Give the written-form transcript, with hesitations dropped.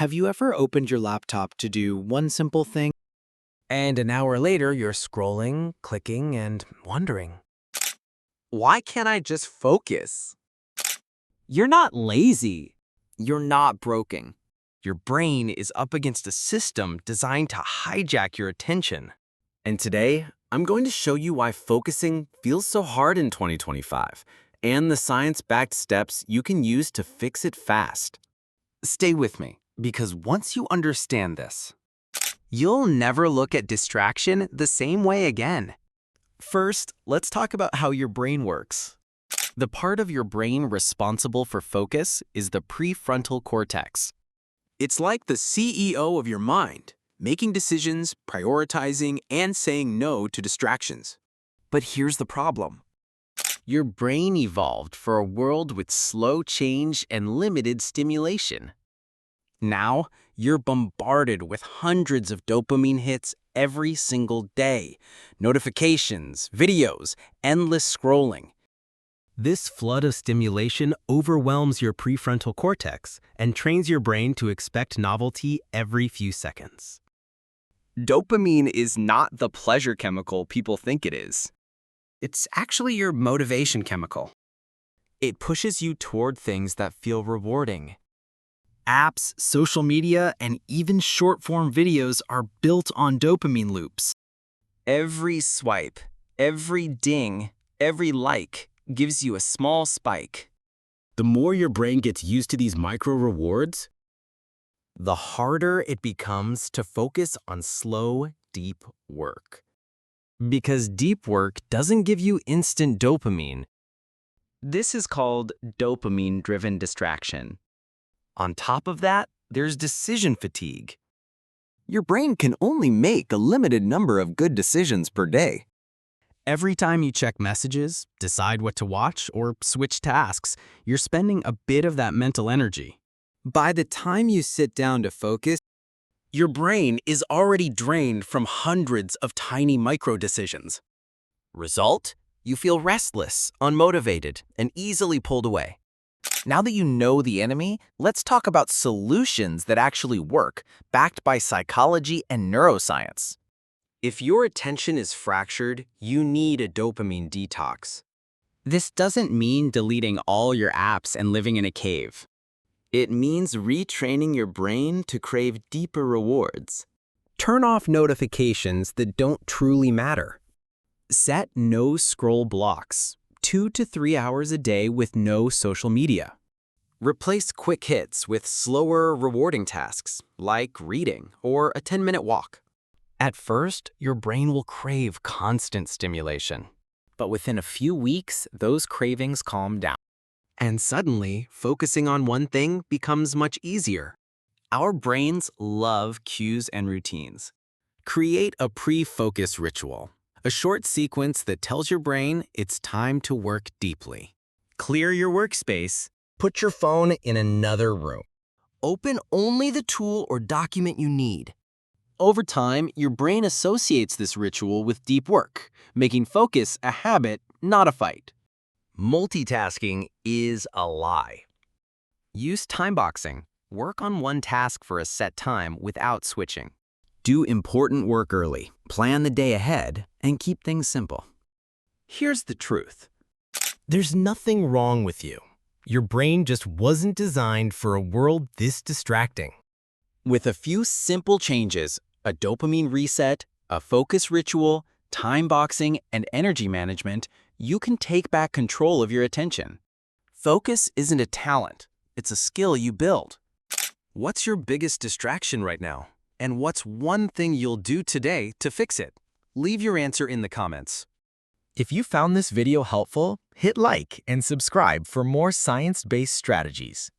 Have you ever opened your laptop to do one simple thing? And an hour later, you're scrolling, clicking, and wondering. Why can't I just focus? You're not lazy. You're not broken. Your brain is up against a system designed to hijack your attention. And today, I'm going to show you why focusing feels so hard in 2025 and the science-backed steps you can use to fix it fast. Stay with me, because once you understand this, you'll never look at distraction the same way again. First, let's talk about how your brain works. The part of your brain responsible for focus is the prefrontal cortex. It's like the CEO of your mind, making decisions, prioritizing, and saying no to distractions. But here's the problem. Your brain evolved for a world with slow change and limited stimulation. Now, you're bombarded with hundreds of dopamine hits every single day. Notifications, videos, endless scrolling. This flood of stimulation overwhelms your prefrontal cortex and trains your brain to expect novelty every few seconds. Dopamine is not the pleasure chemical people think it is. It's actually your motivation chemical. It pushes you toward things that feel rewarding. Apps, social media, and even short-form videos are built on dopamine loops. Every swipe, every ding, every like gives you a small spike. The more your brain gets used to these micro rewards, The harder it becomes to focus on slow, deep work. Because deep work doesn't give you instant dopamine. This is called dopamine-driven distraction. On top of that, there's decision fatigue. Your brain can only make a limited number of good decisions per day. Every time you check messages, decide what to watch, or switch tasks, you're spending a bit of that mental energy. By the time you sit down to focus, Your brain is already drained from hundreds of tiny micro-decisions. Result? You feel restless, unmotivated, and easily pulled away. Now that you know the enemy, let's talk about solutions that actually work, backed by psychology and neuroscience. If your attention is fractured, you need a dopamine detox. this doesn't mean deleting all your apps and living in a cave. It means retraining your brain to crave deeper rewards. turn off notifications that don't truly matter. Set no scroll blocks, 2 to 3 hours a day with no social media. Replace quick hits with slower, rewarding tasks, like reading or a 10-minute walk. At first, your brain will crave constant stimulation. But within a few weeks, those cravings calm down. And suddenly, focusing on one thing becomes much easier. Our brains love cues and routines. Create a pre-focus ritual, a short sequence that tells your brain it's time to work deeply. Clear your workspace. Put your phone in another room. Open only the tool or document you need. Over time, your brain associates this ritual with deep work, making focus a habit, not a fight. Multitasking is a lie. Use time boxing. Work on one task for a set time without switching. Do important work early, plan the day ahead, and keep things simple. Here's the truth. There's nothing wrong with you. Your brain just wasn't designed for a world this distracting. With a few simple changes, a dopamine reset, a focus ritual, time boxing, and energy management, you can take back control of your attention. Focus isn't a talent, it's a skill you build. What's your biggest distraction right now? And what's one thing you'll do today to fix it? Leave your answer in the comments. If you found this video helpful, hit like and subscribe for more science-based strategies.